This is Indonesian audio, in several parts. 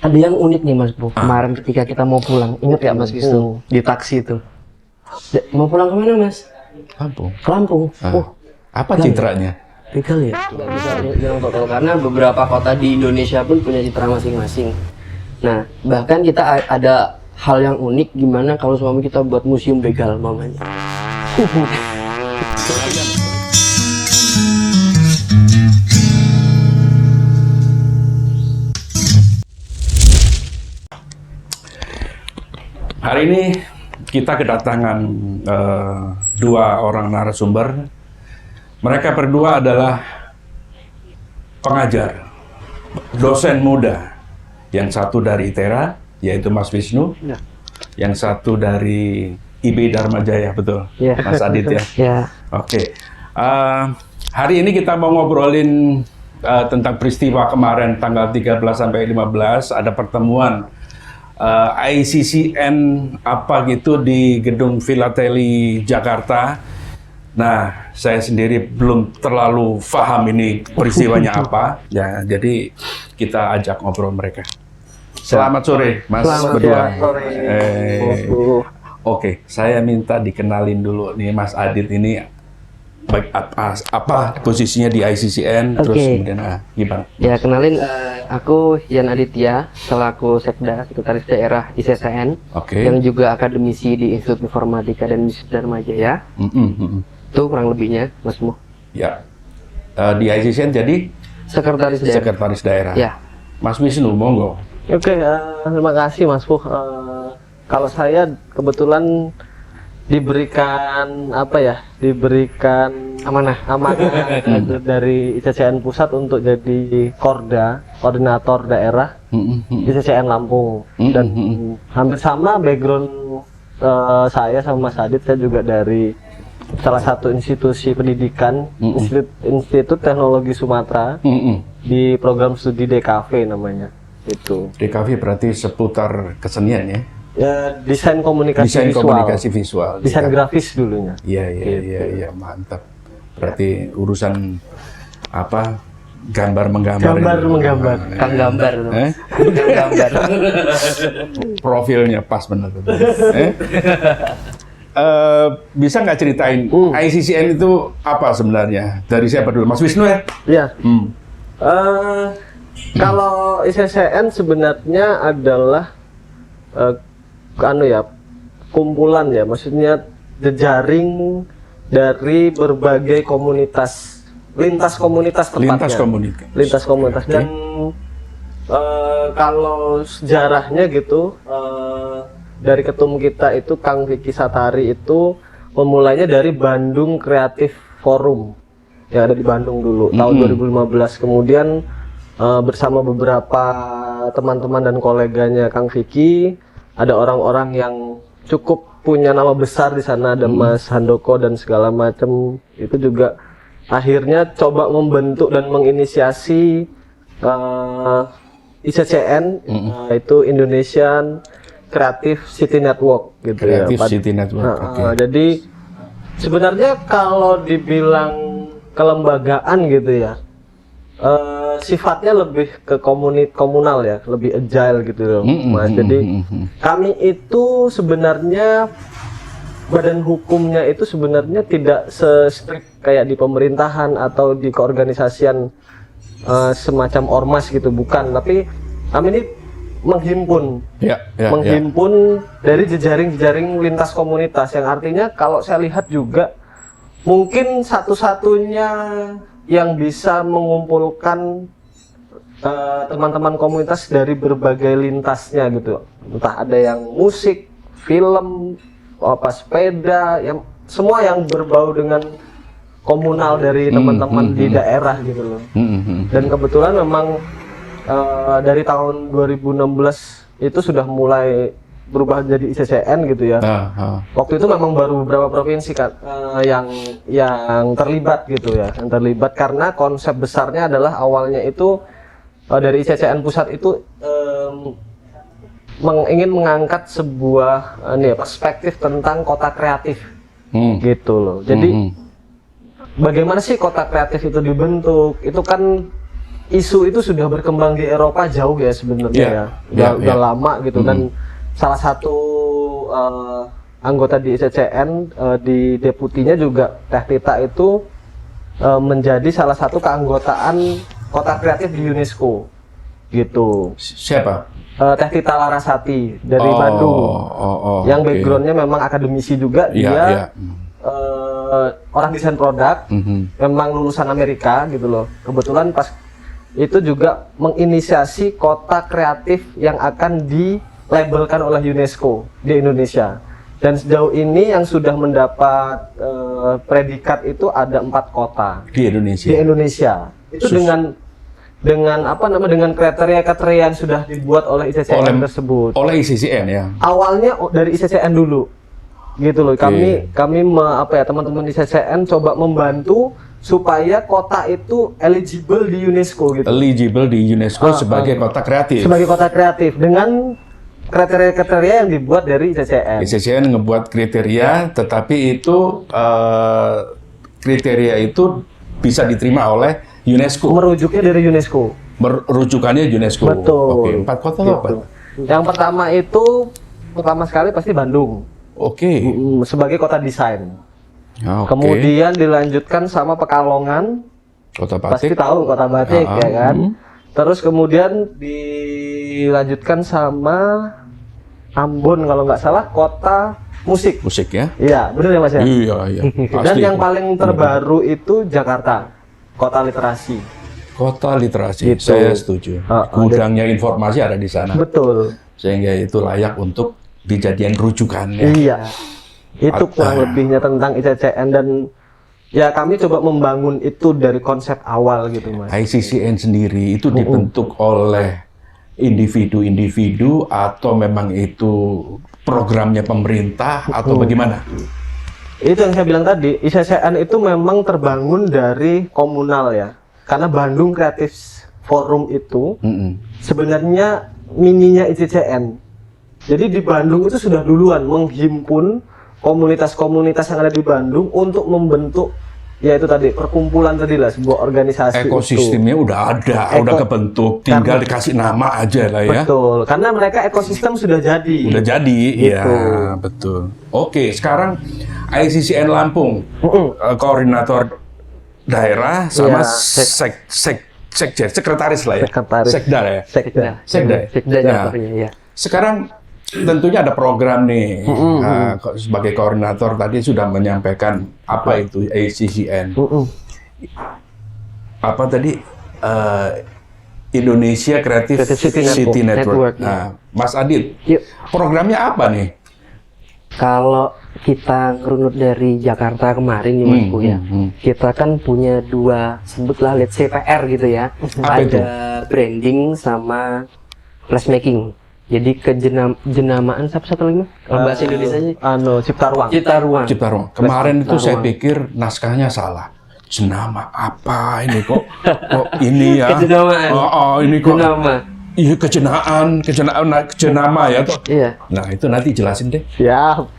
Ada yang unik nih Mas Bu. Kemarin ketika kita mau pulang, ingat ya Mas Wisnu di taksi itu. Mau pulang kemana Mas? Lampung. Ke Lampung. Apa citranya? Begal ya? Nggak bisa bilang total karena beberapa kota di Indonesia pun punya citra masing-masing. Nah, bahkan kita ada hal yang unik gimana kalau suami kita buat museum begal mamanya. Hari ini kita kedatangan dua orang narasumber. Mereka berdua adalah pengajar, dosen muda. Yang satu dari ITERA, yaitu Mas Wisnu. Ya. Yang satu dari IB Dharma Jaya, betul? Ya. Mas Adit ya? Ya. Oke. Hari ini kita mau ngobrolin tentang peristiwa kemarin tanggal 13 sampai 15 ada pertemuan ICCN apa gitu di Gedung Philately Jakarta. Nah, saya sendiri belum terlalu paham ini peristiwanya apa. Ya, jadi kita ajak ngobrol mereka. Selamat sore, Mas berdua. sore. Oke, saya minta dikenalin dulu nih Mas Adit ini baik apa posisinya di ICCN, terus kemudian gimana? Ya, kenalin aku Yan Aditya, selaku Sekda Sekretaris Daerah ICCN, yang juga akademisi di Institut Informatika dan Bisnis Dharma Jaya. Itu kurang lebihnya, Mas Mu. Ya, di ICCN jadi Sekretaris Daerah. Ya. Mas Wisnu, monggo. Oke, terima kasih Mas Puh. Kalau saya kebetulan diberikan amanah dari ICCN Pusat untuk jadi koordinator daerah ICCN Lampung. Dan hampir sama background saya sama Mas Adit, saya juga dari salah satu institusi pendidikan, Institut Teknologi Sumatera, di program studi DKV namanya. Itu. DKV berarti seputar kesenian ya? Ya, desain komunikasi visual. Desain grafis dulunya. Iya, mantap. Berarti urusan apa? Gambar menggambar. Kang gambar. Kang gambar. Profilnya pas benar. Bisa nggak ceritain ICCN itu apa sebenarnya? Dari siapa dulu? Mas Wisnu ya? Iya. Kalau ICCN sebenarnya adalah kumpulan ya, maksudnya jejaring dari berbagai komunitas, lintas komunitas tepatnya. Lintas komunitas. Dan kalau sejarahnya gitu, dari ketum kita itu Kang Vicky Satari itu memulainya dari Bandung Creative Forum yang ada di Bandung dulu tahun 2015. Kemudian bersama beberapa teman-teman dan koleganya Kang Vicky, ada orang-orang yang cukup punya nama besar di sana, ada Mas Handoko dan segala macam. Itu juga akhirnya coba membentuk dan menginisiasi ICCN, itu Indonesian Creative City Network gitu. Creative City Network. Jadi sebenarnya kalau dibilang kelembagaan gitu ya, sifatnya lebih ke komunal ya, lebih agile gitu loh, Mas. Jadi kami itu sebenarnya badan hukumnya itu sebenarnya tidak se-strict kayak di pemerintahan atau di keorganisasian semacam ormas gitu, bukan. Tapi kami ini menghimpun dari jejaring-jejaring lintas komunitas, yang artinya kalau saya lihat juga mungkin satu-satunya yang bisa mengumpulkan teman-teman komunitas dari berbagai lintasnya gitu. Entah ada yang musik, film, sepeda, yang semua yang berbau dengan komunal dari teman-teman di daerah gitu loh. Dan kebetulan memang dari tahun 2016 itu sudah mulai berubah jadi ICCN gitu ya. Waktu itu memang baru beberapa provinsi kan yang terlibat gitu ya, karena konsep besarnya adalah awalnya itu dari ICCN Pusat itu ingin mengangkat sebuah perspektif tentang kota kreatif gitu loh. Jadi bagaimana sih kota kreatif itu dibentuk? Itu kan isu itu sudah berkembang di Eropa jauh ya sebenarnya udah lama gitu dan salah satu anggota di ICCN di deputinya juga Teh Tita itu menjadi salah satu keanggotaan kota kreatif di UNESCO gitu. Siapa? Teh Tita Larasati dari Bandung yang backgroundnya memang akademisi juga, dia orang desain produk, memang lulusan Amerika gitu loh. Kebetulan pas itu juga menginisiasi kota kreatif yang akan dilabelkan oleh UNESCO di Indonesia. Dan sejauh ini yang sudah mendapat predikat itu ada 4 kota di Indonesia. Di Indonesia. Itu dengan apa namanya, dengan kriteria-kriteria yang sudah dibuat oleh ICCN tersebut. Oleh ICCN ya. Awalnya dari ICCN dulu. Gitu loh. Kami teman-teman ICCN coba membantu supaya kota itu eligible di UNESCO gitu. Eligible di UNESCO sebagai kota kreatif. Sebagai kota kreatif dengan kriteria-kriteria yang dibuat dari ICCN. ICCN ngebuat kriteria, tetapi itu kriteria itu bisa diterima oleh UNESCO. Merujuknya dari UNESCO. Merujukannya UNESCO. Betul. Oke, 4 kota gitu. apa? Yang pertama sekali pasti Bandung. Oke. Sebagai kota desain. Oke. Kemudian dilanjutkan sama Pekalongan, Kota Batik. pasti tahu kota batik ya kan. Terus kemudian dilanjutkan sama Ambon kalau nggak salah kota musik. Musik ya? Iya, benar ya Mas ya. Iya. Dan yang paling terbaru itu Jakarta, kota literasi. Kota literasi, Gitu. saya setuju. Gudangnya informasi ada di sana. Betul. Sehingga itu layak untuk dijadikan rujukan. Iya. Itu kurang lebihnya tentang ICCN dan ya kami coba membangun itu dari konsep awal gitu Mas. ICCN sendiri itu dibentuk oleh individu-individu atau memang itu programnya pemerintah atau bagaimana? Itu yang saya bilang tadi, ICCN itu memang terbangun dari komunal ya. Karena Bandung Creative Forum itu sebenarnya mininya ICCN. Jadi di Bandung itu sudah duluan menghimpun komunitas-komunitas yang ada di Bandung untuk membentuk ya itu tadi perkumpulan tadi lah, sebuah organisasi. Ekosistemnya itu udah ada, udah kebentuk, tinggal dikasih nama aja lah ya. Betul, karena mereka ekosistem sudah jadi. Udah jadi, gitu. ya betul. Oke, sekarang ICCN Lampung, koordinator daerah sama sekretaris lah ya. Sekda ya. Sekda ya. Sekarang tentunya ada program nih, sebagai koordinator tadi sudah menyampaikan apa itu ICCN. Apa tadi? Indonesia Creative City Network. Nah, Mas Adit, programnya apa nih? Kalau kita ngerunut dari Jakarta kemarin nih Mas Bu ya, kita kan punya 2, sebutlah let's say PR gitu ya. Ada branding sama placemaking. Jadi kejenamaan satu lagi Mas? Kalau bahasa Indonesia sih? Cipta Ruang. Cipta Ruang. Kemarin itu saya pikir naskahnya salah. Jenama apa ini kok ini ya? Kejenamaan. Ini kok. Jenama. Iya kejenama ya toh. Iya. Nah itu nanti jelasin deh. Siap.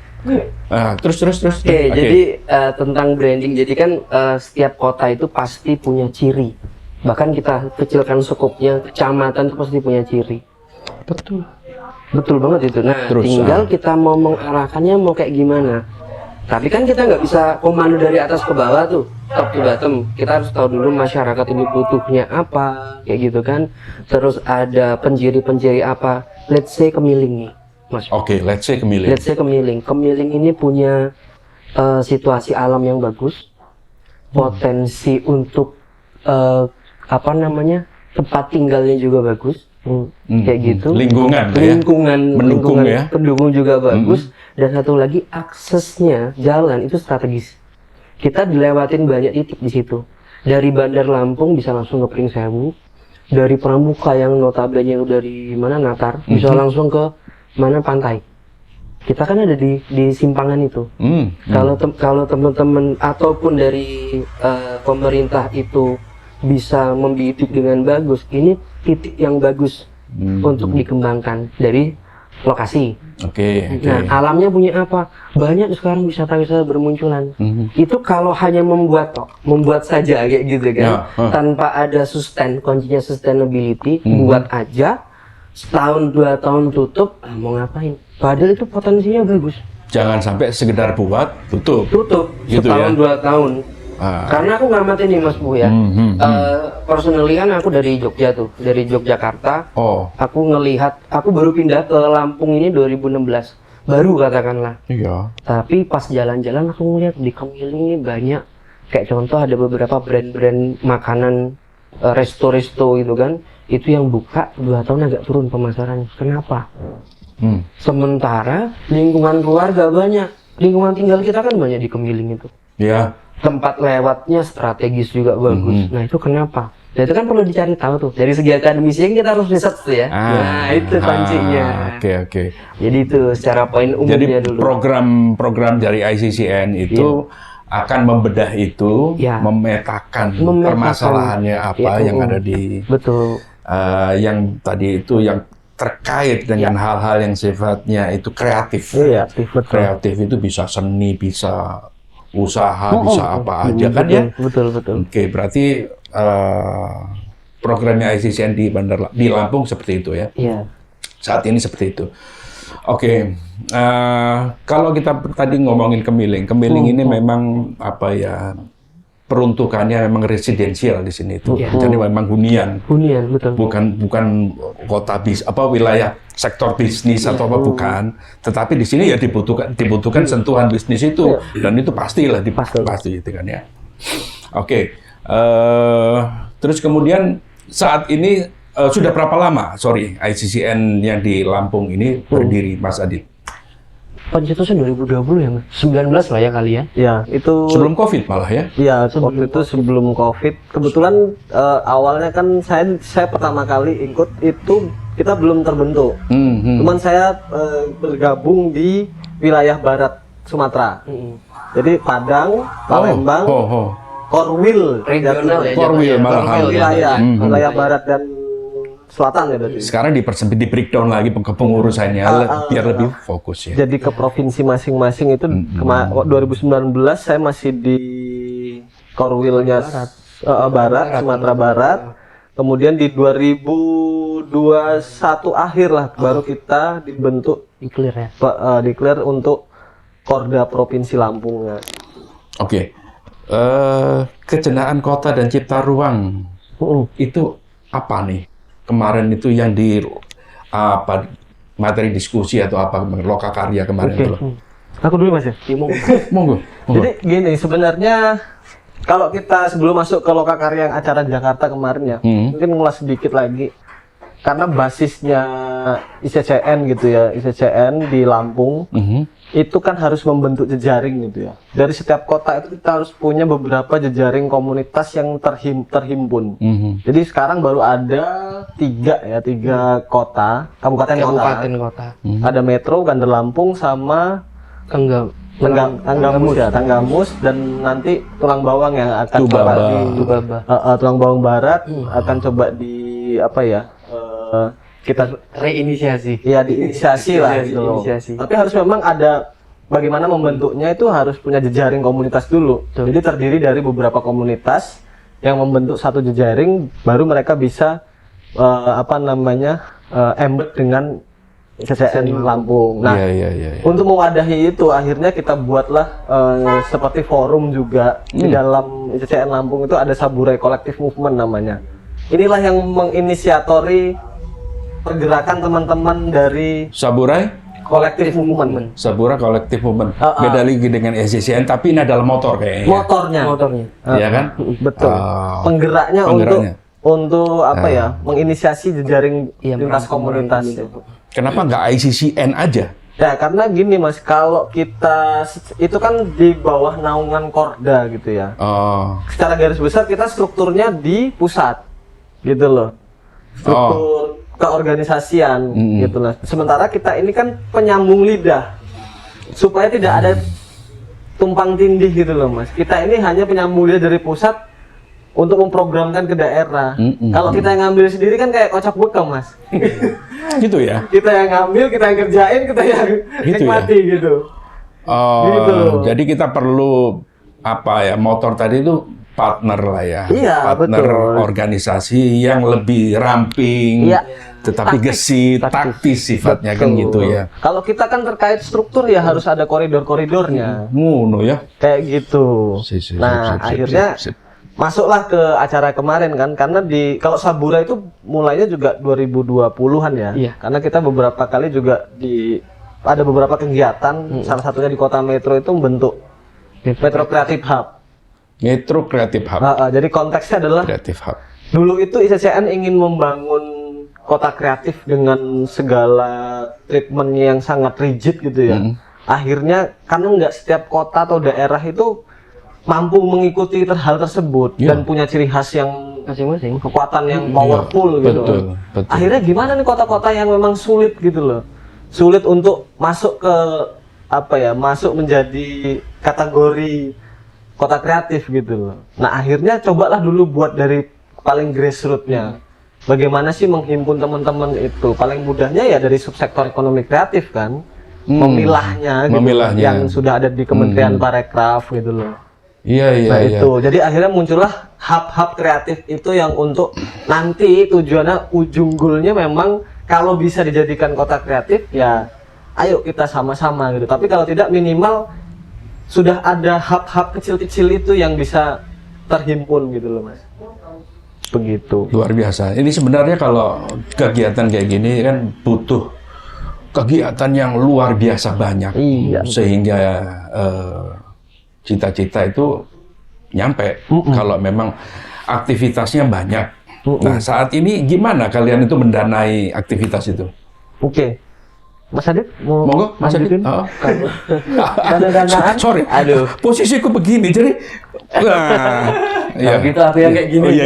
Terus. Oke. Jadi tentang branding. Jadi kan setiap kota itu pasti punya ciri. Bahkan kita kecilkan skopnya, kecamatan itu pasti punya ciri. Betul banget itu. Nah, tinggal kita mau mengarahkannya mau kayak gimana. Tapi kan kita nggak bisa komando dari atas ke bawah tuh, top to bottom. Kita harus tahu dulu masyarakat ini butuhnya apa, kayak gitu kan. Terus ada penjiri-penjiri apa. Let's say Kemiling nih, Mas. Oke, let's say Kemiling. Let's say Kemiling. Kemiling ini punya situasi alam yang bagus, potensi untuk tempat tinggalnya juga bagus. Kayak gitu. Lingkungan mendukung ya. Pendukung juga bagus. Dan satu lagi aksesnya jalan itu strategis. Kita dilewatin banyak titik di situ. Dari Bandar Lampung bisa langsung ke Pringsewu. Dari Pramuka yang notabene dari mana Natar bisa langsung ke mana pantai. Kita kan ada di simpangan itu. Kalau teman-teman ataupun dari pemerintah itu bisa membidik dengan bagus, ini titik yang bagus untuk dikembangkan dari lokasi. Oke. Nah, alamnya punya apa? Banyak sekarang wisata-wisata bermunculan. Itu kalau hanya membuat saja kayak gitu kan, tanpa ada kuncinya sustainability, buat aja, setahun 2 tahun tutup, mau ngapain? Padahal itu potensinya bagus. Jangan sampai sekedar buat tutup. Gitu setahun ya? 2 tahun. Karena aku ngamatin nih Mas Bu ya. Personally kan aku dari Jogja tuh, dari Yogyakarta. Aku ngelihat, aku baru pindah ke Lampung ini 2016. Baru katakanlah. Iya. Tapi pas jalan-jalan aku ngeliat di Kemiling ini banyak. Kayak contoh ada beberapa brand-brand makanan, resto-resto gitu kan. Itu yang buka 2 tahun agak turun pemasarannya. Kenapa? Sementara lingkungan keluarga banyak. Lingkungan tinggal kita kan banyak di Kemiling itu. Iya. Tempat lewatnya strategis juga bagus. Nah itu kenapa? Nah itu kan perlu dicari tahu tuh. Dari segi akademisi kita harus riset tuh ya. Nah itu kuncinya. Oke. Jadi itu secara poin umumnya Jadi dulu. program dari ICCN itu akan membedah itu, memetakan permasalahannya apa yang ada di. Betul. Yang tadi itu yang terkait dengan hal-hal yang sifatnya itu kreatif. Kreatif itu bisa seni, bisa usaha, bisa apa aja kan ya? Betul. Oke, berarti programnya ICCN di Lampung seperti itu ya? Iya. Saat ini seperti itu. Oke, kalau kita tadi ngomongin Kemiling ini memang apa ya? Peruntukannya memang residensial di sini itu. Jadi memang hunian. Hunian, betul. Bukan kota wilayah sektor bisnis atau apa bukan. Tetapi di sini ya dibutuhkan sentuhan bisnis itu dan itu pastilah pasti itu kan ya. Oke. Terus kemudian saat ini sudah berapa lama ICCN yang di Lampung ini berdiri, Mas Adit? Pencetusnya 2020 ya, Mas? 19 lah ya kali ya? Ya, itu sebelum COVID malah ya? Iya, waktu itu sebelum COVID. Kebetulan awalnya kan saya pertama kali ikut itu kita belum terbentuk. Cuman saya bergabung di wilayah barat Sumatera. Jadi Padang, Palembang, Korwil, regional ya, Korwil malah wilayah barat dan selatan ya berarti. Sekarang di breakdown lagi pengurusannya biar lebih fokus ya. Jadi ke provinsi masing-masing itu 2019 saya masih di Korwilnya barat, Sumatera Barat. Kemudian di 2021 akhir lah baru kita dibentuk declare untuk Korda Provinsi Lampung ya. Oke. Kejenaan Kota dan Cipta Ruang itu apa nih? Kemarin itu yang di materi diskusi atau apa Lokakarya kemarin itu loh. Aku dulu Mas ya. Monggo. Jadi gini sebenarnya kalau kita sebelum masuk ke Lokakarya yang acara Jakarta kemarin ya, mungkin ngulas sedikit lagi karena basisnya ICCN gitu ya, ICCN di Lampung. Itu kan harus membentuk jejaring gitu ya. Dari setiap kota itu kita harus punya beberapa jejaring komunitas yang terhimpun. Jadi sekarang baru ada 3 kota, kabupaten kota. Ada Metro, Bandar Lampung, sama Tanggamus dan nanti Tulang Bawang yang akan Tulang Bawang Barat akan coba di kita reinisiasi. Ya diinisiasi lah gitu loh. Tapi harus memang ada bagaimana membentuknya itu harus punya jejaring komunitas dulu. Jadi terdiri dari beberapa komunitas yang membentuk satu jejaring baru mereka bisa embed dengan ICCN Lampung. Nah, untuk mewadahi itu akhirnya kita buatlah seperti forum juga di dalam ICCN Lampung itu ada Saburai Collective Movement namanya. Inilah yang menginisiatori pergerakan teman-teman dari Saburai Collective Movement. Saburai Collective Movement. Beda lagi dengan ICCN, tapi ini adalah motor kayaknya. Motornya. Iya kan? Betul. Penggeraknya untuk menginisiasi jejaring lintas komunitas. Kenapa nggak ICCN aja? Ya karena gini Mas, kalau kita itu kan di bawah naungan Korda gitu ya. Secara garis besar kita strukturnya di pusat, gitu loh. Struktur keorganisasian gitu lah. Sementara kita ini kan penyambung lidah supaya tidak ada tumpang tindih gitu loh Mas. Kita ini hanya penyambung lidah dari pusat untuk memprogramkan ke daerah. Kalau kita yang ngambil sendiri kan kayak kocak bekam, Mas. Gitu ya. Kita yang ngambil, kita yang kerjain, kita yang Gitu nikmati gitu. Oh, Gitu. jadi kita perlu apa ya, motor tadi itu partner lah ya. Iya, partner betul. organisasi yang lebih ramping, Iya. tetapi gesit, taktis sifatnya kan Betul. gitu ya. Kalau kita kan terkait struktur ya harus ada koridor-koridornya. Ngono ya. Kayak gitu. Sip, Nah, akhirnya sip. masuklah ke acara kemarin kan, karena kalau Sabura itu mulainya juga 2020-an ya. Iya. Karena kita beberapa kali juga ada beberapa kegiatan, salah satunya di Kota Metro itu membentuk Metro Creative Hub. Metro Creative Hub. Jadi konteksnya adalah Creative Hub. dulu itu ICCN ingin membangun kota kreatif dengan segala treatmentnya yang sangat rigid gitu ya. Akhirnya karena nggak setiap kota atau daerah itu mampu mengikuti hal tersebut dan punya ciri khas yang Masing-masing. kekuatan yang powerful gitu. Betul. Akhirnya gimana nih kota-kota yang memang sulit gitu loh. Sulit untuk masuk ke masuk menjadi kategori kota kreatif gitu loh. Nah, akhirnya cobalah dulu buat dari paling grassroots-nya. Bagaimana sih menghimpun teman-teman itu? Paling mudahnya ya dari subsektor ekonomi kreatif kan. Memilahnya gitu. Yang sudah ada di Kementerian Parekraf gitu loh. Iya. Nah itu, jadi akhirnya muncullah hub-hub kreatif itu yang untuk nanti tujuannya ujung goalnya memang kalau bisa dijadikan kota kreatif ya ayo kita sama-sama gitu. Tapi kalau tidak minimal sudah ada hub-hub kecil-kecil itu yang bisa terhimpun gitu loh Mas. Begitu. Luar biasa. Ini sebenarnya kalau kegiatan kayak gini kan butuh kegiatan yang luar biasa banyak. Iya. Sehingga cita-cita itu nyampe kalau memang aktivitasnya banyak. Nah, saat ini gimana kalian itu mendanai aktivitas itu? Oke. Mas Adit mau Monggo, Mas Adit. lanjutin? Oh. Dana-danaan? Sorry. Aduh. Posisiku begini, jadi Ya, gitu aku yang kayak gini. Oh, iya.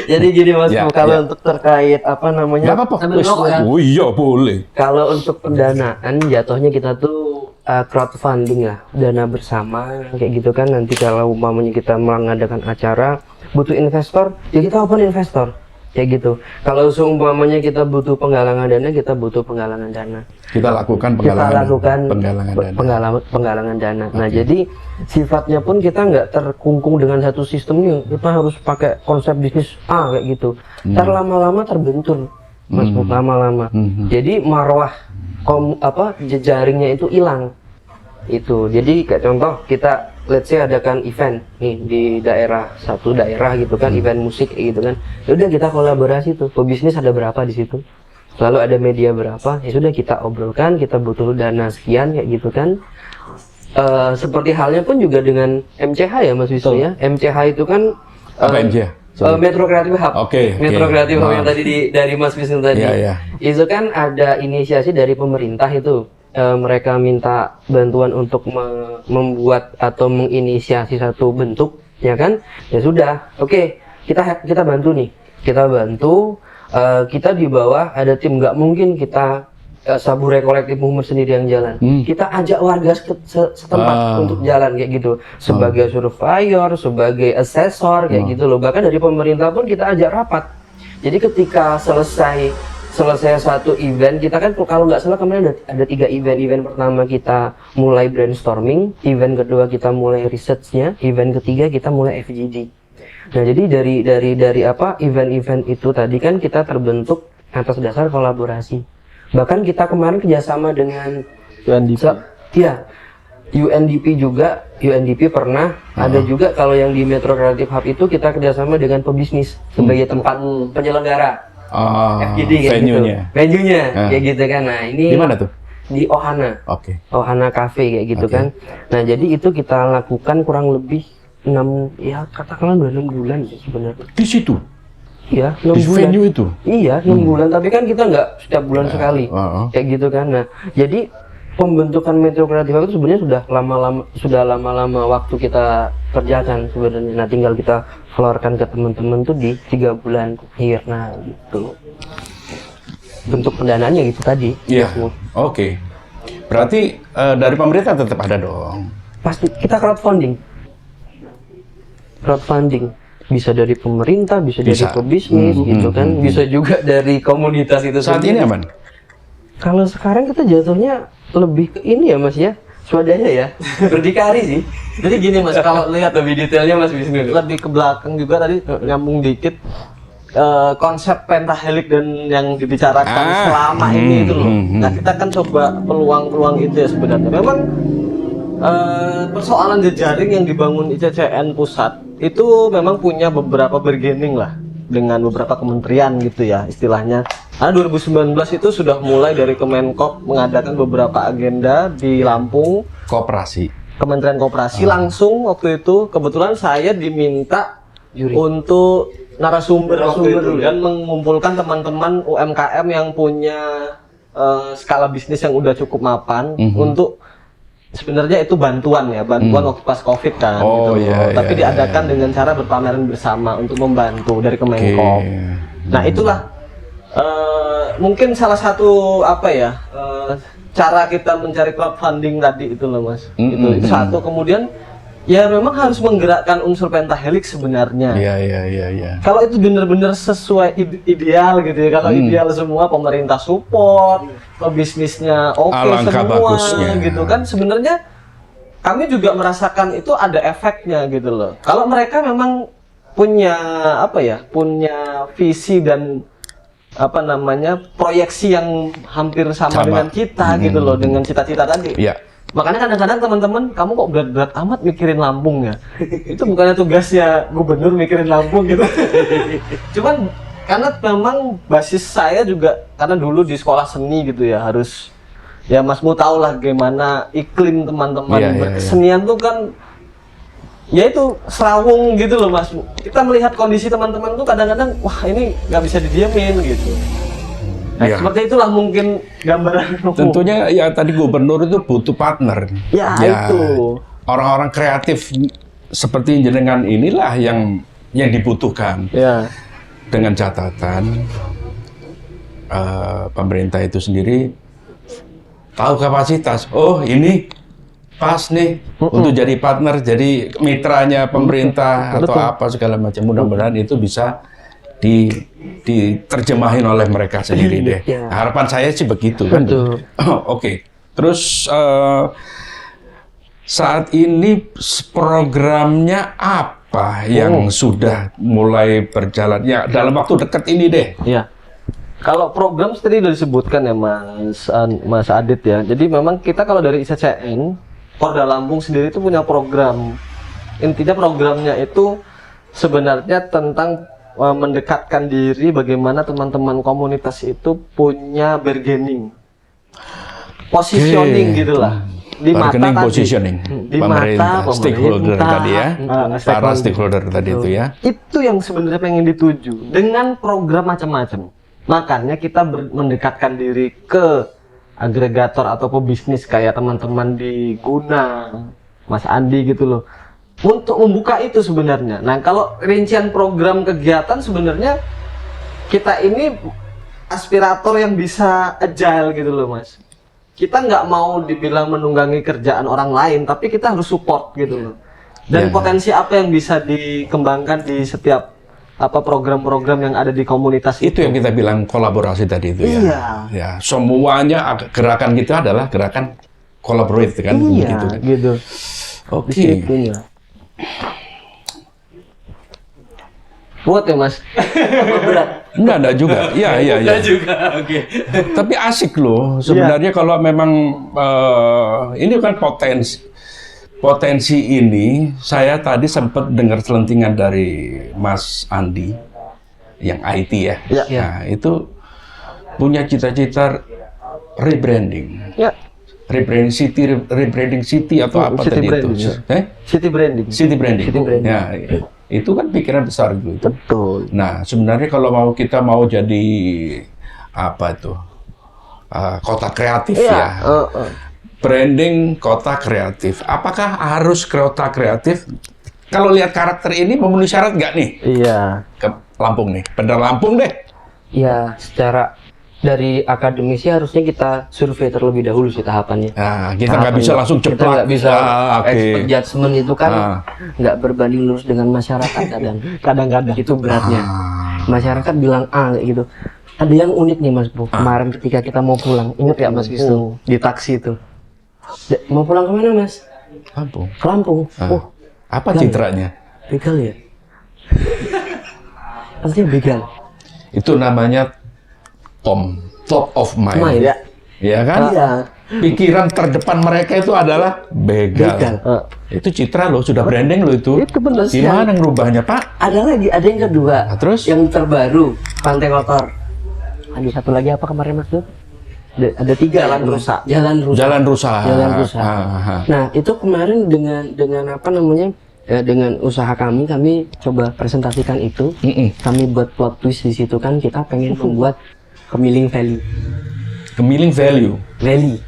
Jadi gini Mas, Ya, kalau ya. untuk terkait apa namanya? Nggak apa-apa. Sambil ngerokok ya. Oh iya, boleh. Kalau untuk pendanaan jatuhnya kita tuh crowdfunding lah, dana bersama kayak gitu kan. Nanti kalau umpamanya kita mengadakan acara butuh investor, ya kita open investor kayak gitu. Kalau seumpamanya kita butuh penggalangan dana, kita butuh penggalangan dana. Kita lakukan penggalangan penggalangan dana. Nah, jadi sifatnya pun kita nggak terkungkung dengan satu sistem nih. Kita harus pakai konsep bisnis A kayak gitu. Ntar lama-lama terbentur, Mas, lama-lama. Jadi marwah jejaringnya itu hilang. Itu. Jadi kayak contoh kita let's say adakan event nih di satu daerah gitu kan, event musik gitu kan. Ya udah kita kolaborasi tuh. Pebisnis ada berapa di situ? Lalu ada media berapa? Ya sudah kita obrolkan, kita butuh dana sekian kayak gitu kan. Seperti halnya pun juga dengan MCH ya Mas Wisnu ya. MCH itu kan Apa MCH? Metro Creative Hub. Metro Creative Hub yang tadi dari Mas Wisnu tadi. Iya. Itu kan ada inisiasi dari pemerintah itu. Mereka minta bantuan untuk membuat atau menginisiasi satu bentuk, ya kan? Ya sudah, oke, kita bantu nih. Kita bantu. Kita di bawah ada tim, nggak mungkin kita Sabura Collective Movement sendiri yang jalan. Kita ajak warga setempat untuk jalan kayak gitu, sebagai surveyor, sebagai asesor kayak gitu loh. Bahkan dari pemerintah pun kita ajak rapat. Jadi ketika selesai satu event, kita kan kalau nggak salah kemarin ada 3 event. Pertama kita mulai brainstorming, event kedua kita mulai researchnya, event ketiga kita mulai FGD. Nah, jadi dari event-event itu tadi kan kita terbentuk atas dasar kolaborasi. Bahkan kita kemarin kerjasama dengan UNDP. UNDP juga, UNDP pernah. Ada juga kalau yang di Metro Creative Hub itu kita kerjasama dengan pebisnis sebagai tempat penyelenggara. FGD kayak venue-nya kayak gitu kan. Nah, ini di mana tuh? Di Ohana. Ohana Cafe kayak gitu kan. Nah, jadi itu kita lakukan kurang lebih 6 bulan sih sebenarnya. Di situ? Iya, 6 di bulan. Venue itu? Iya, 6 bulan. Tapi kan kita nggak setiap bulan sekali. Kayak gitu kan. Nah, jadi pembentukan Metro Creative itu sebenarnya sudah lama-lama waktu kita kerjakan sebenarnya. Nah, tinggal kita keluarkan ke teman-teman tuh di 3 bulan akhir. Nah, gitu. Bentuk pendanaannya gitu tadi. Iya. Oke. Berarti dari pemerintah tetap ada dong. Pasti kita crowdfunding. crowdfunding. Bisa dari pemerintah, bisa dari pebisnis gitu kan, bisa juga dari komunitas itu saat sendiri. ini aman. Kalau sekarang kita jatuhnya lebih ke ini ya Mas ya, swadaya ya, berdikari sih. Jadi gini Mas, kalau lihat lebih detailnya Mas Wisnu, lebih ke belakang juga tadi nyambung dikit. Konsep pentahelik dan yang dibicarakan selama ini itu loh. Nah kita kan coba peluang-peluang itu ya sebenarnya. Memang persoalan jejaring yang dibangun ICCN pusat itu memang punya beberapa bargaining lah dengan beberapa kementerian gitu ya istilahnya. Karena 2019 itu sudah mulai dari Kemenkop mengadakan beberapa agenda di Lampung. Kementerian Koperasi langsung waktu itu kebetulan saya diminta untuk narasumber waktu itu dan mengumpulkan teman-teman UMKM yang punya skala bisnis yang udah cukup mapan untuk sebenarnya itu bantuan waktu pas Covid kan tapi diadakan dengan cara berpameran bersama untuk membantu dari Kemenkop. Nah itulah mungkin salah satu cara kita mencari crowdfunding tadi itu loh Mas. Itu satu. Kemudian ya memang harus menggerakkan unsur pentahelik sebenarnya. Iya. Kalau itu benar-benar sesuai ideal gitu ya. Kalau ideal semua pemerintah support, bisnisnya oke semua bagusnya. gitu kan. Sebenarnya kami juga merasakan itu ada efeknya gitu loh. Kalau mereka memang punya punya visi dan proyeksi yang hampir sama dengan kita gitu loh, dengan cita-cita tadi. Iya. Makanya kadang-kadang teman-teman, kamu kok berat-berat amat mikirin Lampung ya? Itu bukannya tugasnya gubernur mikirin Lampung gitu. Cuman karena memang basis saya juga karena dulu di sekolah seni gitu ya, harus ya Masmu tahu lah gimana iklim teman-teman berkesenian tuh kan ya itu serawung gitu loh Mas. Kita melihat kondisi teman-teman tuh kadang-kadang wah ini nggak bisa didiamin gitu. Nah, seperti itulah mungkin gambaran. Tentunya ya tadi gubernur itu butuh partner. Ya itu. Orang-orang kreatif seperti jenengan inilah yang dibutuhkan. Ya. Dengan catatan pemerintah itu sendiri tahu kapasitas. Oh ini pas nih untuk jadi partner, jadi mitranya pemerintah atau apa segala macam. Mudah-mudahan itu bisa diterjemahin oleh mereka sendiri deh. Harapan saya sih begitu kan. Oke. Terus saat ini programnya apa yang sudah mulai berjalan ya dalam waktu dekat ini deh? Ya. Kalau program tadi sudah disebutkan ya Mas Adit ya. Jadi memang kita kalau dari ICCN Porda Lampung sendiri itu punya program. Intinya programnya itu sebenarnya tentang mendekatkan diri bagaimana teman-teman komunitas itu punya bargaining, positioning gitulah di mata positioning di mata stakeholder tadi ya, para stakeholder tadi itu ya. Itu yang sebenarnya pengen dituju dengan program macam-macam. Makanya kita mendekatkan diri ke agregator atau pebisnis kayak teman-teman di Guna, Mas Andi gitu loh. Untuk membuka itu sebenarnya. Nah, kalau rincian program kegiatan sebenarnya kita ini aspirator yang bisa agile gitu loh, Mas. Kita nggak mau dibilang menunggangi kerjaan orang lain, tapi kita harus support gitu loh. Dan potensi apa yang bisa dikembangkan di setiap program-program yang ada di komunitas itu yang kita bilang kolaborasi tadi itu ya. Ya, semuanya gerakan kita adalah gerakan kolaboratif kan, gitu. Oke. Buat ya Mas? Berat? Enggak juga. Iya. Juga, oke. Tapi asik loh. Sebenarnya kalau memang ini kan potensi ini, saya tadi sempat dengar selentingan dari Mas Andi yang IT ya. Nah, itu punya cita-cita rebranding. Rebranding city atau apa tadi itu? City branding. Ya, itu kan pikiran besar itu. Betul. Nah, sebenarnya kalau kita mau jadi kota kreatif ya. Branding kota kreatif. Apakah harus kota kreatif? Kalau lihat karakter ini memenuhi syarat nggak nih? Iya. Ke Lampung nih, bener Lampung deh. Ya, secara dari akademisi harusnya kita survei terlebih dahulu sih tahapannya. Nah, kita nggak bisa langsung Kita ceplak. nggak bisa Oke. expert judgment itu kan nggak berbanding lurus dengan masyarakat kadang-kadang itu beratnya. Masyarakat bilang A kayak gitu. Ada yang unik nih Mas Bu. Kemarin ketika kita mau pulang, ingat ya Mas Wisnu di taksi itu. Mau pulang kemana Mas? Lampung. Ke Lampung. Apa citranya? Begal ya? Artinya begal. Itu namanya top of mind. Ya. Ya kan? Iya. Pikiran terdepan mereka itu adalah begal. Itu citra loh, sudah branding loh itu. Itu benar. Gimana ngerubahnya Pak? Ada lagi, ada yang kedua. Nah, terus? Yang terbaru, Pantai Kotor. Ada satu lagi apa kemarin Mas? Ada 3. Jalan rusak. Jalan rusak. Jalan rusak. Jalan rusak. Nah itu kemarin dengan apa namanya? Dengan usaha kami coba presentasikan itu. Kami buat plot twist di situ kan kita pengen membuat Kemiling Valley. Kemiling value. Valley.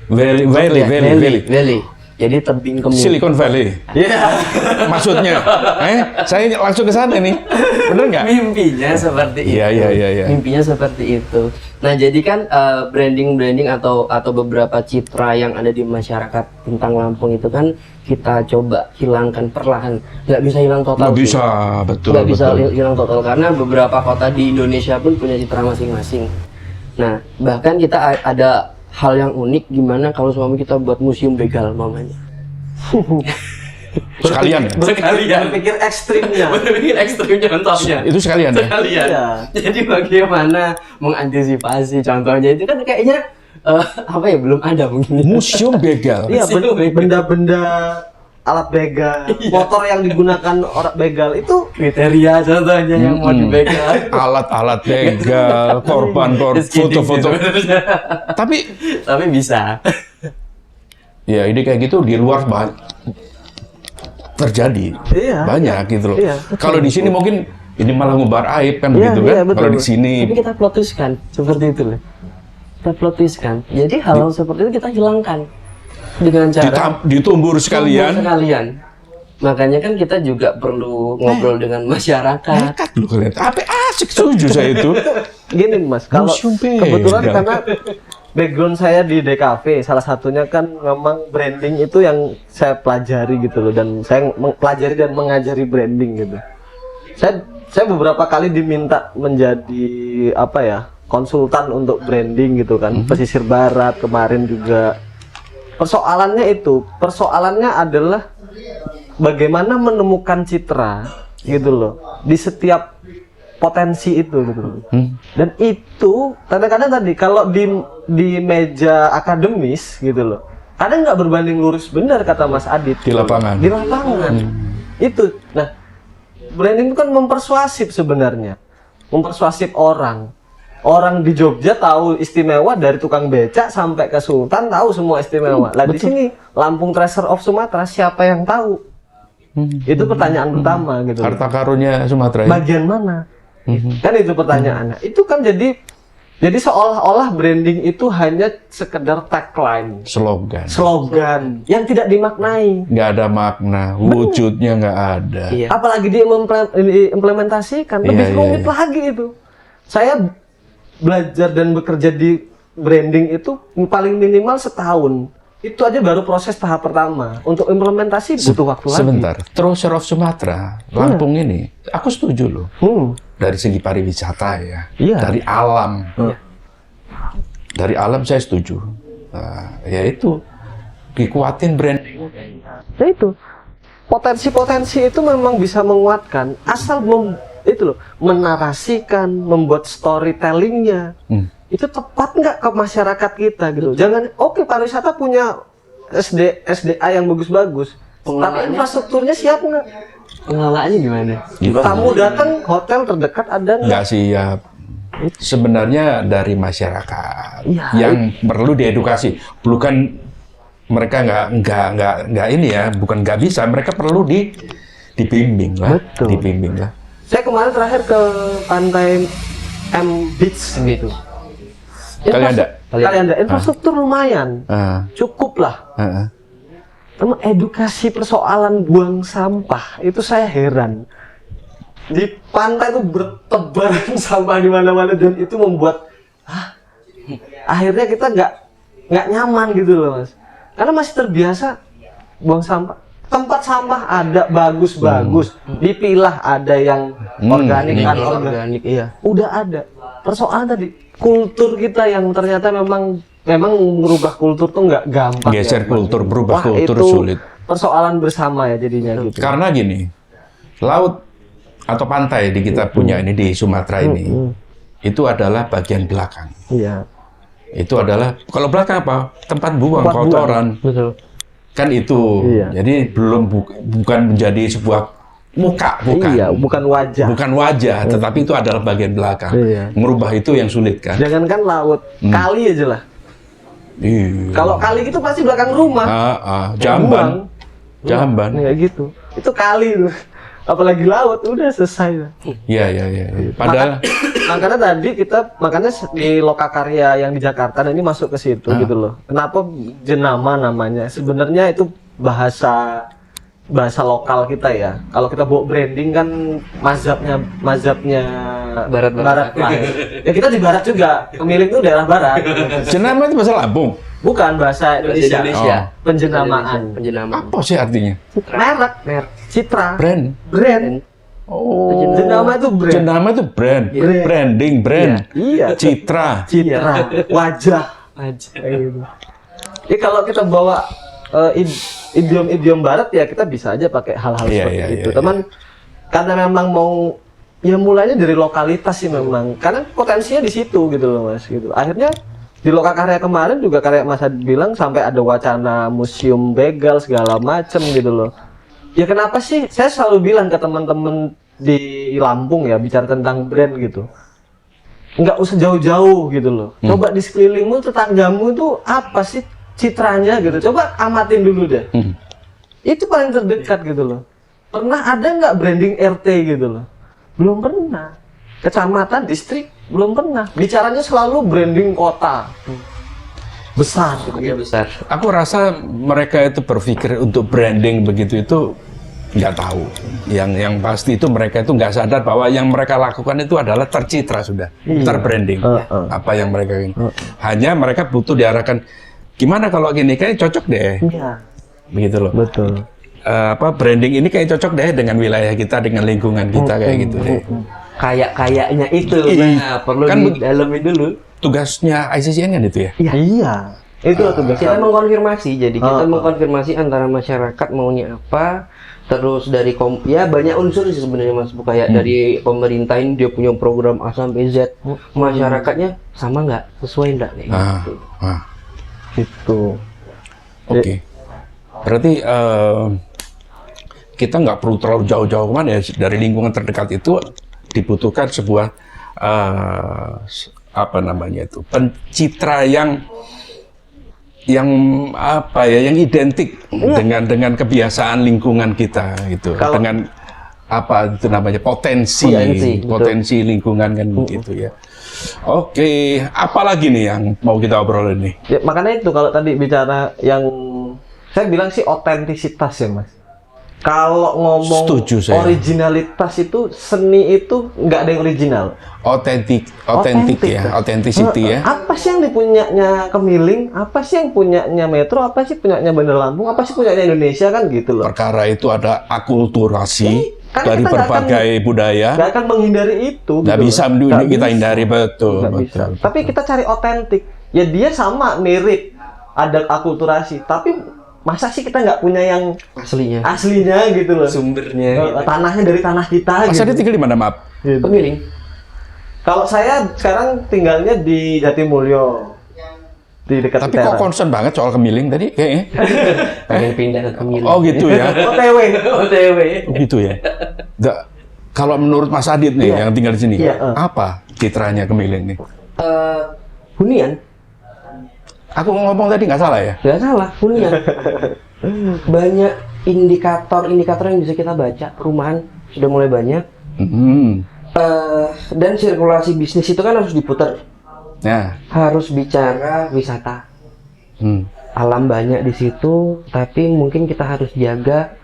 Jadi tebing Kemiling. Silicon Valley. Iya. Maksudnya, saya langsung ke sana nih. Bener nggak? Mimpinya seperti itu. Iya. Mimpinya seperti itu. Nah, jadi kan branding atau beberapa citra yang ada di masyarakat tentang Lampung itu kan kita coba hilangkan perlahan. Nggak bisa hilang total. Nggak bisa, betul. Nggak bisa hilang total karena beberapa kota di Indonesia pun punya citra masing-masing. Nah, bahkan kita ada hal yang unik gimana kalau suami kita buat museum begal mamanya. Sekalian ya? Berpikir ekstrimnya. Berpikir ekstrimnya contohnya. Itu sekalian ya? Sekalian. Iya. Jadi bagaimana mengantisipasi contohnya itu kan kayaknya apa ya belum ada mungkin. Museum begal. Iya, benda-benda alat begal, motor yang digunakan orang begal itu Kriteria contohnya yang mau dibegal. Alat-alat begal, korban, foto-foto. Tapi bisa. ya ini kayak gitu di luar terjadi. Iya, banyak gitu loh. iya. Kalau di sini mungkin ini malah ngubar aib kan Iya, begitu iya, kan. betul. Kalau di sini Tapi kita plot twist kan seperti itu loh. Kita plot twist kan. Jadi hal seperti itu kita hilangkan dengan cara ditumbur sekalian. Makanya kan kita juga perlu ngobrol dengan masyarakat. Nekat loh kalian. Apa asik setuju saya itu. gini Mas, kalau Museum begal. kebetulan karena background saya di DKV, salah satunya kan memang branding itu yang saya pelajari gitu loh, dan saya mempelajari dan mengajari branding gitu. Saya beberapa kali diminta menjadi apa ya, konsultan untuk branding gitu kan, pesisir barat kemarin juga. Persoalannya adalah bagaimana menemukan citra gitu loh di setiap potensi itu gitu loh. Dan itu kadang-kadang tadi kalau di meja akademis gitu loh, kadang nggak berbanding lurus benar kata Mas Adit Di lapangan. di lapangan itu. Nah, branding itu kan mempersuasif sebenarnya, mempersuasif orang di Jogja tahu istimewa, dari tukang becak sampai ke Sultan tahu semua istimewa. Lah di sini Lampung Treasure of Sumatera siapa yang tahu? Itu pertanyaan pertama gitu. Harta karunnya Sumatera ya? Bagian mana? Kan itu pertanyaannya. Itu kan jadi seolah-olah branding itu hanya sekedar tagline, slogan yang tidak dimaknai. Nggak ada makna, wujudnya nggak ada. Iya. Apalagi diimplementasikan, lebih rumit lagi itu. Saya belajar dan bekerja di branding itu paling minimal setahun. Itu aja baru proses tahap pertama. Untuk implementasi butuh waktu lagi. Sebentar, Treasure of Sumatera, Lampung ini, aku setuju loh. Dari segi pariwisata ya, dari alam. Dari alam saya setuju. Nah, ya itu, dikuatin branding. Nah itu, potensi-potensi itu memang bisa menguatkan, asal menarasikan, membuat storytellingnya. Itu tepat nggak ke masyarakat kita gitu. Jangan pariwisata punya SDA yang bagus-bagus, tapi infrastrukturnya siap nggak? Pengelolaannya gimana? Kamu datang hotel terdekat ada Nggak siap. Sebenarnya dari masyarakat Iya. yang perlu diedukasi. Bukan mereka nggak ini ya, bukan nggak bisa. Mereka perlu dibimbing lah. Betul. Dibimbing lah. Saya kemarin terakhir ke pantai M Beach gitu. Kalianda. Infrastruktur lumayan, cukup lah. Teman, edukasi persoalan buang sampah itu saya heran. Di pantai itu bertebaran sampah di mana-mana, dan itu membuat Akhirnya kita nggak nyaman gitu loh Mas, karena masih terbiasa buang sampah. Tempat sampah ada bagus-bagus, dipilah, ada yang organik, anorganik, iya, udah ada. Persoalan tadi kultur kita yang ternyata memang merubah kultur tuh nggak gampang. Geser ya, kultur, berubah kultur itu sulit. Persoalan bersama ya jadinya gitu. Karena gini, laut atau pantai di kita punya ini di Sumatera ini, itu adalah bagian belakang. Iya. Itu adalah, kalau belakang apa? Tempat buang Tempat kotoran. Betul. Kan itu. Iya. Jadi bukan menjadi sebuah muka, bukan. Iya, bukan wajah. Bukan wajah, tetapi itu adalah bagian belakang. Iya. Merubah itu yang sulit kan. Jangankan laut, kali aja lah. Iya. Kalau kali itu pasti belakang rumah. Jamban. Jamban. Ya gitu. Itu kali tuh. Apalagi laut, udah selesai. Iya. Padahal makanya di Lokakarya yang di Jakarta ini masuk ke situ gitu loh. Kenapa jenama namanya? Sebenarnya itu bahasa lokal kita ya. Kalau kita bawa branding kan mazhabnya barat lah. Ya kita di barat juga. Pemilik itu daerah barat. jenama itu bahasa Lampung. Bukan bahasa Indonesia. Penjenamaan. Apa sih artinya? Merek. Citra. Brand. Oh. Jenama itu brand. Jenama itu brand. Branding, brand. Iya. Citra. Wajah. Kayak gitu. Jadi kalau kita bawa idiom barat ya kita bisa aja pakai hal-hal seperti itu. Teman, karena memang mau ya mulainya dari lokalitas sih memang. Karena potensinya di situ gitu loh Mas gitu. Akhirnya di Lokakarya kemarin juga karya Mas Adit bilang sampai ada wacana museum begal segala macem gitu loh. Ya kenapa sih? Saya selalu bilang ke teman-teman di Lampung ya bicara tentang brand gitu. Nggak usah jauh-jauh gitu loh. Coba di sekelilingmu, tetanggamu itu apa sih citranya gitu. Coba amatin dulu deh. Itu paling terdekat gitu loh. Pernah ada nggak branding RT gitu loh? Belum pernah. Kecamatan, distrik, belum pernah. Bicaranya selalu branding kota. Besar. Aku rasa mereka itu berpikir untuk branding begitu itu nggak tahu. Yang pasti itu mereka itu nggak sadar bahwa yang mereka lakukan itu adalah tercitra sudah, terbranding. Apa yang mereka ingin. Hanya mereka butuh diarahkan. Gimana kalau gini? Kayaknya cocok deh. Iya. Begitu loh. Betul. Branding ini kayak cocok deh dengan wilayah kita, dengan lingkungan kita kayak gitu deh. Kayaknya itu. Nah, perlu kan didalamin dulu. Tugasnya ICCN kan itu ya? Iya. Itu tugas kita mengkonfirmasi. Jadi kita mengkonfirmasi antara masyarakat maunya apa. Terus dari banyak unsur sih sebenarnya Mas. Kayak dari pemerintah ini dia punya program A sampai Z. Masyarakatnya sama nggak? Sesuai nggak nih? Gitu. Oke. Berarti kita nggak perlu terlalu jauh-jauh kemana ya. Dari lingkungan terdekat itu dibutuhkan sebuah pencitra yang identik dengan kebiasaan lingkungan kita gitu. Dengan potensi lingkungan kan begitu ya. Oke, apalagi nih yang mau kita obrolin nih? Ya, makanya itu kalau tadi bicara yang saya bilang sih otentisitas ya Mas. Kalau ngomong originalitas itu seni itu nggak ada yang original. Otentik ya, authenticity ya. Apa sih yang dipunyanya Kemiling? Apa sih yang punyanya Metro? Apa sih punyanya Bandar Lampung? Apa sih punyanya Indonesia kan gitu loh. Perkara itu ada akulturasi dari berbagai budaya. Nggak akan menghindari itu. Nggak bisa kita hindari betul. Tapi kita cari otentik. Ya dia sama mirip ada akulturasi, tapi masa sih kita nggak punya yang aslinya gitu loh, sumbernya gitu. Tanahnya dari tanah kita. Masa dia tinggal di mana, maaf? Kemiling. Kalau saya sekarang tinggalnya di Jatimulyo, di dekat Tapi kok concern banget soal Kemiling tadi kayaknya? Pengen pindah ke Kemiling. Oh gitu ya. OTW. Oh, gitu ya. Kalau menurut Mas Adit nih yang tinggal di sini, apa citranya Kemiling nih? Hunian. Aku ngomong tadi nggak salah ya? Nggak salah, hunian. Banyak indikator yang bisa kita baca. Perumahan sudah mulai banyak. Dan sirkulasi bisnis itu kan harus diputar. Ya. Harus bicara wisata. Alam banyak di situ, tapi mungkin kita harus jaga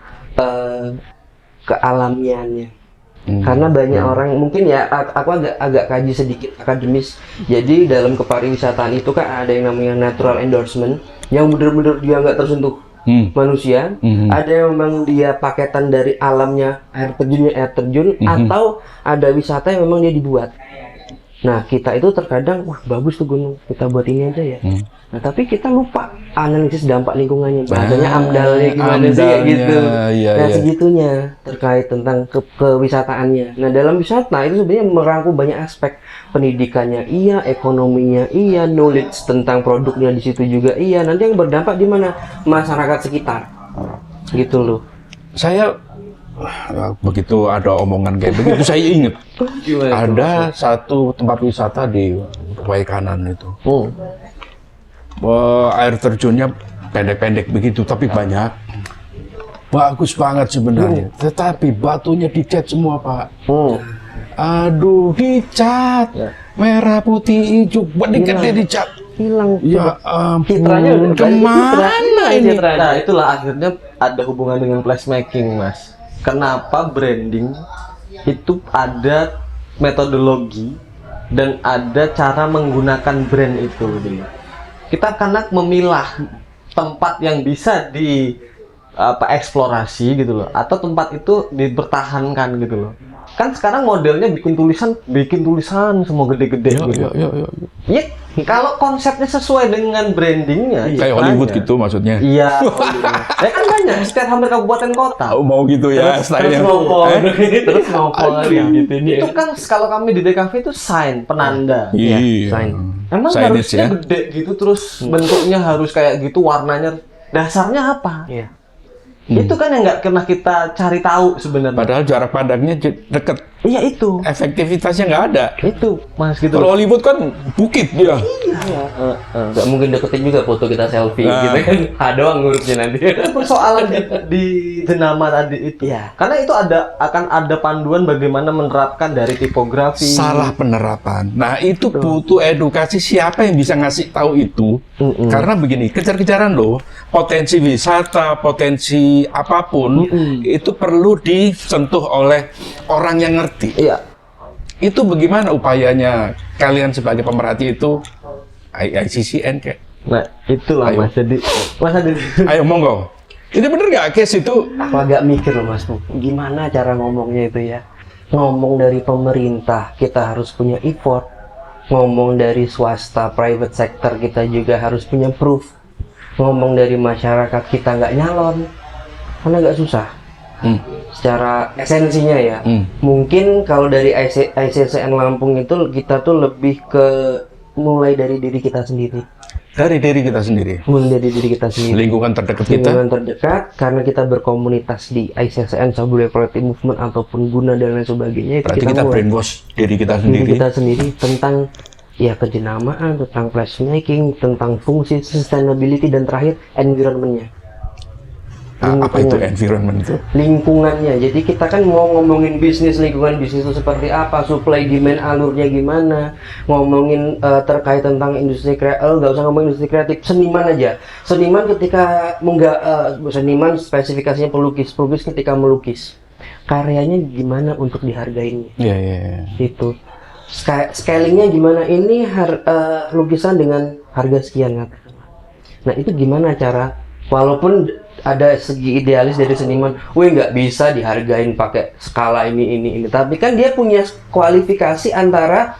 kealamiannya. Karena banyak orang, mungkin ya aku agak kaji sedikit akademis. Jadi dalam kepariwisataan itu kan ada yang namanya natural endorsement, yang benar-benar dia nggak tersentuh manusia. Ada yang memang dia paketan dari alamnya, air terjun, atau ada wisata yang memang dia dibuat. Nah, kita itu terkadang, wah bagus tuh gunung, kita buat ini aja ya. Nah, tapi kita lupa analisis dampak lingkungannya. Bahasanya amdalnya gimana sih, kayak gitu. Nah, segitunya terkait tentang kewisataannya. Nah, dalam wisata itu sebenarnya merangkum banyak aspek. Pendidikannya iya, ekonominya iya, knowledge tentang produknya di situ juga iya. Nanti yang berdampak di mana? Masyarakat sekitar. Gitu loh. Saya begitu ada omongan kayak begitu saya ingat ada satu tempat wisata di Waikanan itu. Air terjunnya pendek-pendek begitu tapi banyak. Bagus banget sebenarnya. Tetapi batunya dicat semua, Pak. Aduh, dicat. Merah, putih, hijau, gede dicat. Hilang. Ya citranya ampun, kemana ini? Nah, itulah akhirnya ada hubungan dengan placemaking, Mas. Kenapa branding itu ada metodologi dan ada cara menggunakan brand itu gitu. Kita karena memilah tempat yang bisa di eksplorasi gitu loh, atau tempat itu dipertahankan gitu loh. Kan sekarang modelnya bikin tulisan semua gede-gede gitu. Iya, kalau konsepnya sesuai dengan brandingnya, kayak Hollywood gitu maksudnya. Iya. Ya kan banyak setiap hampir kabupaten kota. Mau gitu ya stylenya. Terus mau gitu. Itu kan kalau kami di DKV itu sign, penanda. Iya. Sign. Emang harusnya gede gitu terus bentuknya harus kayak gitu, warnanya dasarnya apa? Iya. Itu kan yang nggak pernah kita cari tahu sebenarnya. Padahal jarak pandangnya deket. Iya itu. Efektivitasnya nggak ada. Itu, Mas gitu. Kalau Hollywood kan bukit dia. Iya. Nggak mungkin deketin juga foto kita selfie gitu kan. Ada ngurusnya nanti. Itu persoalan di jenama tadi itu. Ya. Karena itu akan ada panduan bagaimana menerapkan dari tipografi. Salah penerapan. Nah itu butuh edukasi. Siapa yang bisa ngasih tahu itu? Karena begini, kejar-kejaran loh. Potensi wisata, potensi apapun itu perlu disentuh oleh orang yang ngerti. Iya. Itu bagaimana upayanya kalian sebagai pemerhati itu ICCN kayak? Nah, itulah ayo. Mas Adi. Ayo monggo. Itu bener nggak case itu? Aku agak mikir loh Mas, gimana cara ngomongnya itu ya? Ngomong dari pemerintah kita harus punya effort. Ngomong dari swasta, private sector kita juga harus punya proof. Ngomong dari masyarakat kita nggak nyalon, karena nggak susah. Secara esensinya ya, mungkin kalau dari ICCN Lampung itu kita tuh lebih ke mulai dari diri kita sendiri. Dari diri kita sendiri. Mulai dari diri kita sendiri. Lingkungan terdekat kita. Lingkungan terdekat, karena kita berkomunitas di ICCN, Sabule Collective Movement ataupun Guna dan lain sebagainya. Berarti kita brainwash diri kita sendiri. Diri kita sendiri tentang ya kejenamaan, tentang placemaking, tentang fungsi, sustainability, dan terakhir environment-nya. Apa itu environment itu? Lingkungannya. Jadi kita kan mau ngomongin bisnis, lingkungan bisnis itu seperti apa, supply demand alurnya gimana, ngomongin terkait tentang industri kreatif, nggak usah ngomongin industri kreatif, seniman aja. Seniman ketika seniman spesifikasinya pelukis ketika melukis, karyanya gimana untuk dihargainnya. Iya. Itu. Scalingnya gimana, ini lukisan dengan harga sekian. Nah itu gimana cara, walaupun ada segi idealis dari seniman, nggak bisa dihargain pakai skala ini, tapi kan dia punya kualifikasi antara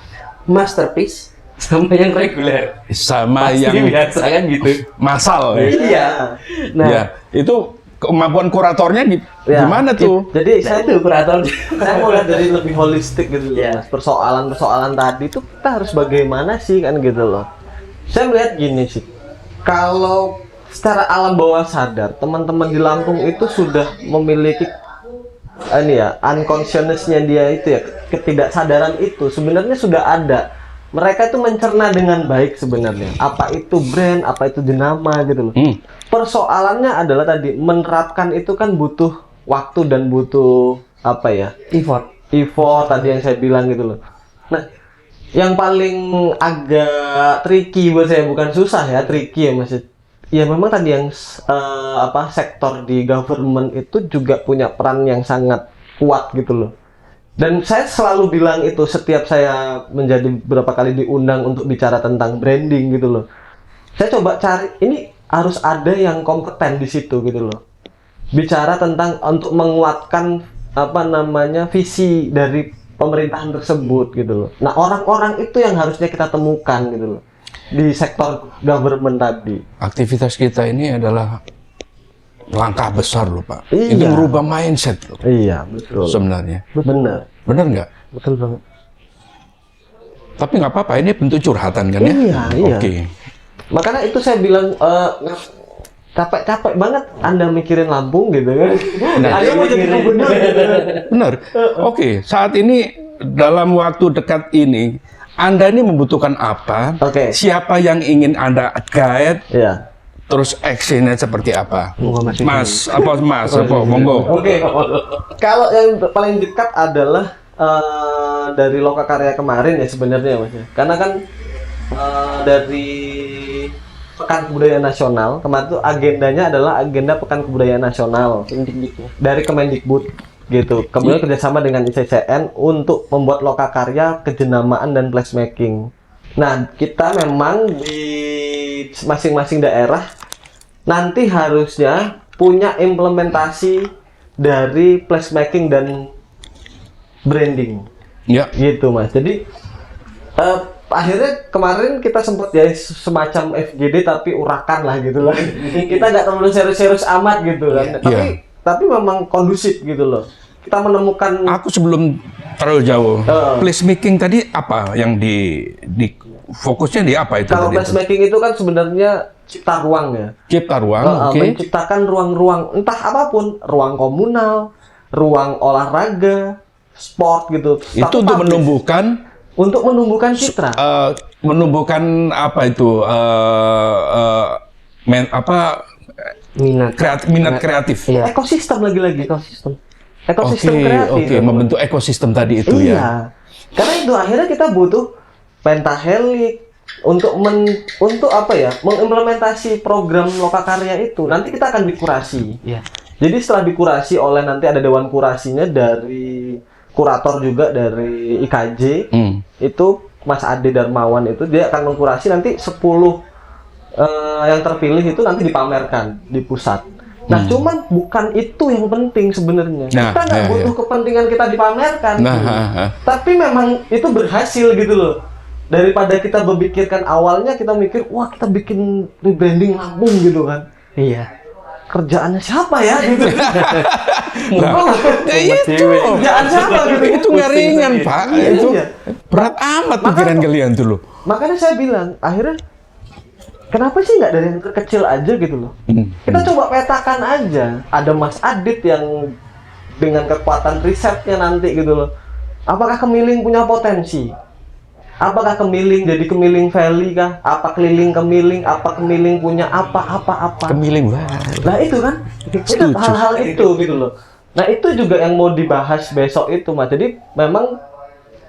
masterpiece sama yang reguler, sama pasti yang biasa kan gitu, massal ya. Iya. Nah ya, itu kemampuan kuratornya gimana tuh? Jadi saya tuh kurator, saya mau lihat dari lebih holistik gitu loh, Mas. Persoalan tadi itu kita harus bagaimana sih kan gitu loh. Saya melihat gini sih, kalau secara alam bawah sadar teman-teman di Lampung itu sudah memiliki unconsciousness-nya dia itu ya, ketidaksadaran itu sebenarnya sudah ada. Mereka itu mencerna dengan baik sebenarnya apa itu brand, apa itu jenama gitu loh. Persoalannya adalah tadi menerapkan itu kan butuh waktu dan butuh effort tadi yang saya bilang gitu loh. Nah, yang paling agak tricky buat saya, bukan susah ya, tricky ya Mas. Ya memang tadi yang sektor di government itu juga punya peran yang sangat kuat gitu loh. Dan saya selalu bilang itu setiap saya menjadi berapa kali diundang untuk bicara tentang branding gitu loh. Saya coba cari, ini harus ada yang kompeten di situ gitu loh. Bicara tentang untuk menguatkan visi dari pemerintahan tersebut gitu loh. Nah, orang-orang itu yang harusnya kita temukan gitu loh di sektor government tadi. Aktivitas kita ini adalah langkah besar loh Pak. Iya. Itu merubah mindset loh. Iya, betul. Sebenarnya. Benar. Benar nggak? Betul banget. Tapi nggak apa-apa, ini bentuk curhatan kan ya? Iya, iya. Oke. Makanya itu saya bilang capek-capek banget Anda mikirin Lampung gitu kan. Ayo mau jadi gubernur. Benar. Oke, saat ini dalam waktu dekat ini Anda ini membutuhkan apa? Oke. Siapa yang ingin Anda guide? Iya. Terus actionnya seperti apa? Mas, Oh, monggo. Oke. Kalau yang paling dekat adalah dari Lokakarya kemarin ya sebenarnya Mas. Karena kan dari Pekan Kebudayaan Nasional kemarin tuh agendanya adalah agenda Pekan Kebudayaan Nasional dari Kemendikbud gitu. Kemudian kerjasama dengan ICCN untuk membuat lokakarya, kejenamaan dan placemaking. Nah, kita memang di masing-masing daerah nanti harusnya punya implementasi dari placemaking dan branding. Ya. Gitu Mas. Jadi akhirnya kemarin kita sempat ya semacam FGD tapi urakan lah gitu lah. Kita nggak terlalu serius-serius amat gitu kan. Tapi memang kondusif gitu loh. Kita menemukan. Aku sebelum terlalu jauh, placemaking tadi apa yang di fokusnya di apa itu? Kalau placemaking itu kan sebenarnya cipta ruang ya. Cipta ruang, oke. Menciptakan ruang-ruang entah apapun, ruang komunal, ruang olahraga, sport gitu. Itu untuk menumbuhkan citra. Menumbuhkan apa itu? Minat kreatif. Iya. Ekosistem lagi-lagi. Ekosistem kreatif. Oke, membentuk ekosistem tadi itu iya. ya. Karena itu akhirnya kita butuh pentahelik untuk mengimplementasi program Lokakarya itu. Nanti kita akan dikurasi. Iya. Jadi setelah dikurasi oleh nanti ada dewan kurasinya dari kurator juga dari IKJ. Itu Mas Ade Darmawan itu dia akan mengkurasi nanti 10 yang terpilih itu nanti dipamerkan di pusat. Nah, cuman bukan itu yang penting sebenarnya. Kita nggak butuh kepentingan kita dipamerkan. Tapi memang itu berhasil gitu loh. Daripada kita berpikirkan awalnya kita mikir, wah kita bikin rebranding Lampung gitu kan. Iya. Kerjaannya siapa ya gitu. Itu Kerjaan siapa gitu. Itu nggak ringan Pak. Itu berat amat pikiran kalian tuh loh. Makanya saya bilang, akhirnya kenapa sih nggak dari yang terkecil aja gitu loh? Kita coba petakan aja. Ada Mas Adit yang dengan kekuatan risetnya nanti gitu loh. Apakah Kemiling punya potensi? Apakah Kemiling jadi Kemiling Valley kah? Apa keliling Kemiling? Apa Kemiling punya apa? Kemiling banget. Nah itu kan, itu hal-hal itu gitu loh. Nah itu juga yang mau dibahas besok itu Mas. Jadi memang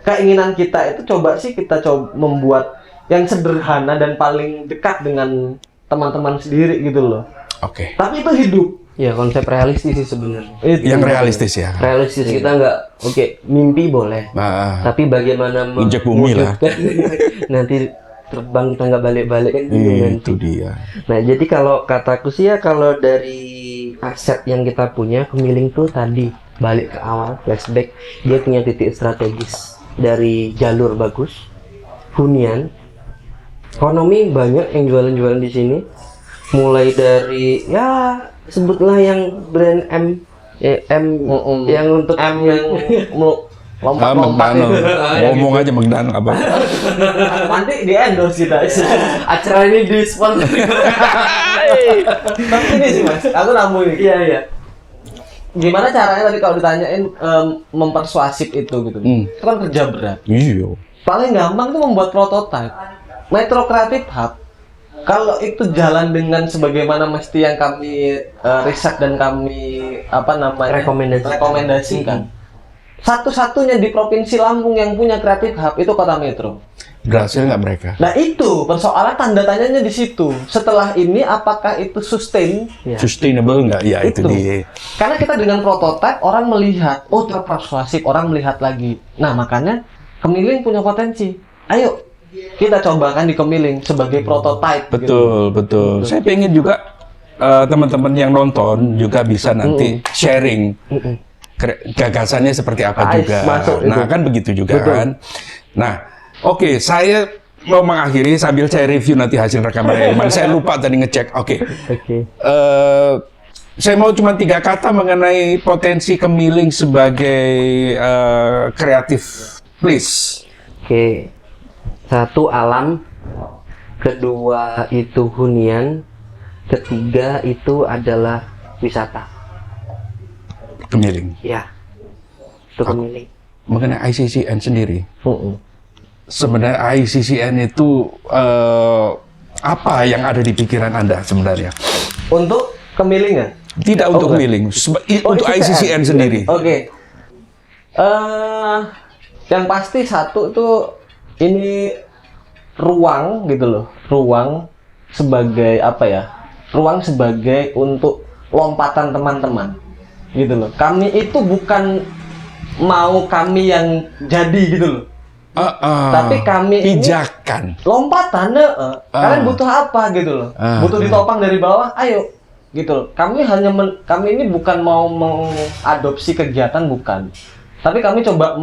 keinginan kita itu kita coba membuat yang sederhana dan paling dekat dengan teman-teman sendiri gitu loh. Oke. Tapi itu hidup. Ya konsep realistis sih sebenarnya. Yang realistis ya. Realistis kita nggak, mimpi boleh. Tapi bagaimana injek bumi lah. Nanti terbang kita nggak balik-balik kan itu dia. Nah jadi kalau kataku sih ya kalau dari aset yang kita punya Kemiling tuh tadi balik ke awal flashback, dia punya titik strategis dari jalur bagus, hunian, ekonomi banyak yang jualan-jualan di sini, mulai dari ya sebutlah yang brand yang untuk yang lompat-lompat ngomong aja McDonald apa nanti di endorse kita acara ini di sponsor. Tapi ini sih Mas, aku nambung nih. Iya. Gimana caranya tadi kalau ditanyain mempersuasif itu gitu? Itu kan kerja berat. Iya. Paling gampang tuh membuat prototipe. Metro Creative Hub kalau itu jalan dengan sebagaimana mesti yang kami riset dan kami rekomendasikan. Satu-satunya di Provinsi Lampung yang punya Creative Hub itu Kota Metro. Berhasil nggak mereka? Nah itu persoalan tanda tanyanya di situ. Setelah ini apakah itu sustain? Ya. Sustainable nggak? Ya itu dia. Karena kita dengan prototipe orang melihat, oh terpersuasif, orang melihat lagi. Nah makanya Kemiling punya potensi. Ayo kita cobakan di Kemiling sebagai prototipe. Betul, betul. Saya pengen juga teman-teman yang nonton juga bisa nanti sharing gagasannya seperti apa juga. Nah kan begitu juga kan. Nah. Oke, saya mau mengakhiri sambil saya review nanti hasil rekaman Herman. Saya lupa tadi ngecek. Oke. Saya mau cuma 3 kata mengenai potensi Kemiling sebagai kreatif, please. Oke. 1 alam, kedua itu hunian, ketiga itu adalah wisata. Kemiling. Ya. Itu Kemiling. Mengenai ICCN sendiri. Sebenarnya ICCN itu apa yang ada di pikiran Anda sebenarnya? Untuk Kemiling ya? Tidak untuk Kemiling, untuk ICCN sendiri. Oke. Yang pasti satu itu ini ruang gitu loh, ruang sebagai apa ya? Ruang sebagai untuk lompatan teman-teman gitu loh. Kami itu bukan mau kami yang jadi gitu loh. Tapi kami pijakan lompatan kalian butuh apa gitu loh, butuh ditopang dari bawah, ayo gitu loh. Kami hanya kami ini bukan mau mengadopsi kegiatan, bukan, tapi kami coba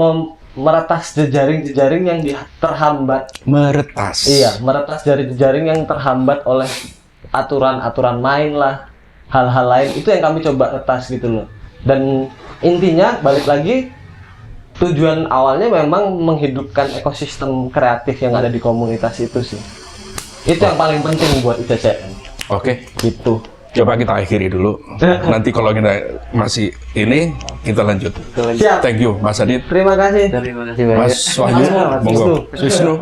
meretas jejaring-jejaring yang terhambat. Meretas jejaring yang terhambat oleh aturan-aturan main lah, hal-hal lain itu yang kami coba retas gitu loh. Dan intinya balik lagi, tujuan awalnya memang menghidupkan ekosistem kreatif yang ada di komunitas itu sih. Itu yang paling penting buat ICCN. Oke. Gitu. Coba kita akhiri dulu. Nanti kalau kita masih ini, kita lanjut. Siap. Thank you, Mas Adit. Terima kasih. Terima kasih banyak. Mas Wahyu, monggo. Wisnu.